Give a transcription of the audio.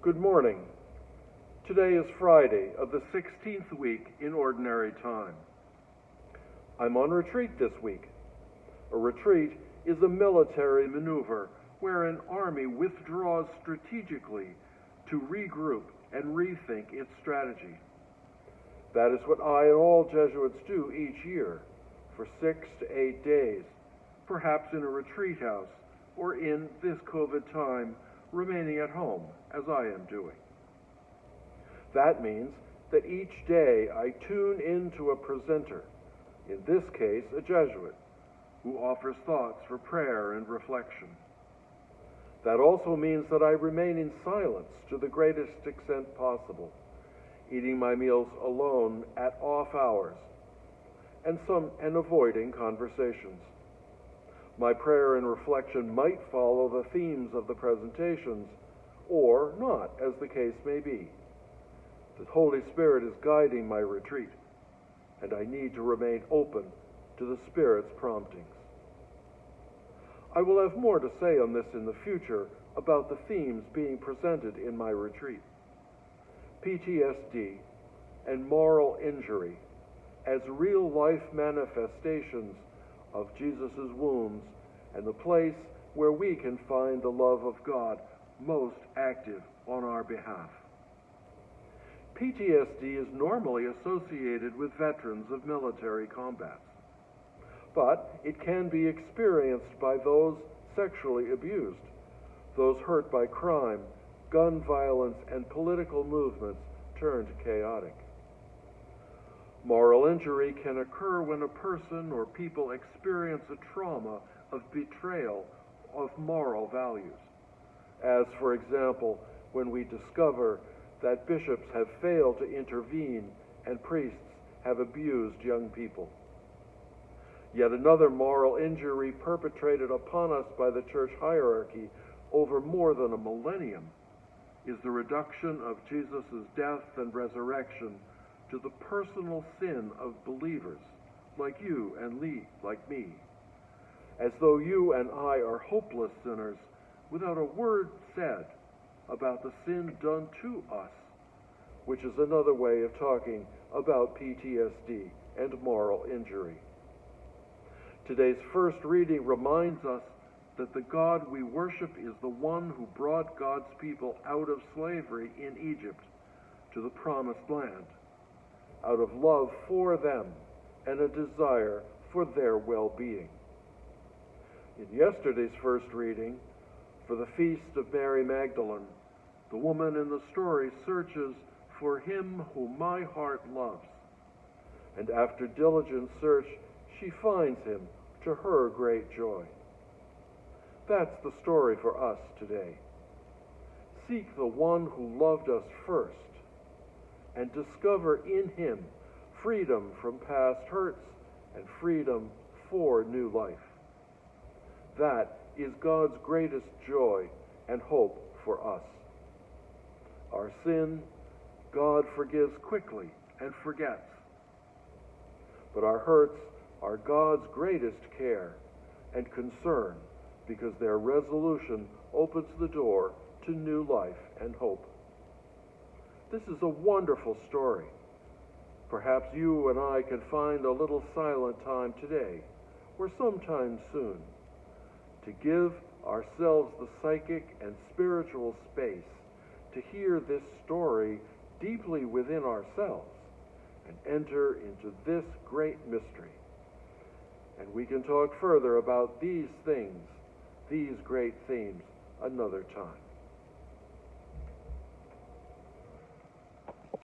Good morning. Today is Friday of the 16th week in Ordinary Time. I'm on retreat this week. A retreat is a military maneuver where an army withdraws strategically to regroup and rethink its strategy. That is what I and all Jesuits do each year for 6 to 8 days, perhaps in a retreat house or in this COVID time remaining at home, as I am doing. That means that each day I tune into a presenter, in this case a Jesuit, who offers thoughts for prayer and reflection. That also means that I remain in silence to the greatest extent possible, eating my meals alone at off hours, and avoiding conversations. My prayer and reflection might follow the themes of the presentations, or not, as the case may be. The Holy Spirit is guiding my retreat, and I need to remain open to the Spirit's promptings. I will have more to say on this in the future about the themes being presented in my retreat. PTSD and moral injury as real-life manifestations of Jesus' wounds and the place where we can find the love of God most active on our behalf. PTSD is normally associated with veterans of military combats, but it can be experienced by those sexually abused, those hurt by crime, gun violence, and political movements turned chaotic. Moral injury can occur when a person or people experience a trauma of betrayal of moral values, as, for example, when we discover that bishops have failed to intervene and priests have abused young people. Yet another moral injury perpetrated upon us by the church hierarchy over more than a millennium is the reduction of Jesus' death and resurrection to the personal sin of believers like you and like me, as though you and I are hopeless sinners without a word said about the sin done to us, which is another way of talking about PTSD and moral injury. Today's first reading reminds us that the God we worship is the one who brought God's people out of slavery in Egypt to the promised land, out of love for them and a desire for their well-being. In yesterday's first reading, for the feast of Mary Magdalene, the woman in the story searches for him whom my heart loves, and after diligent search, she finds him to her great joy. That's the story for us today. Seek the one who loved us first, and discover in him freedom from past hurts and freedom for new life. That is God's greatest joy and hope for us. Our sin, God forgives quickly and forgets. But our hurts are God's greatest care and concern because their resolution opens the door to new life and hope. This is a wonderful story. Perhaps you and I can find a little silent time today, or sometime soon, to give ourselves the psychic and spiritual space to hear this story deeply within ourselves and enter into this great mystery. And we can talk further about these things, these great themes, another time.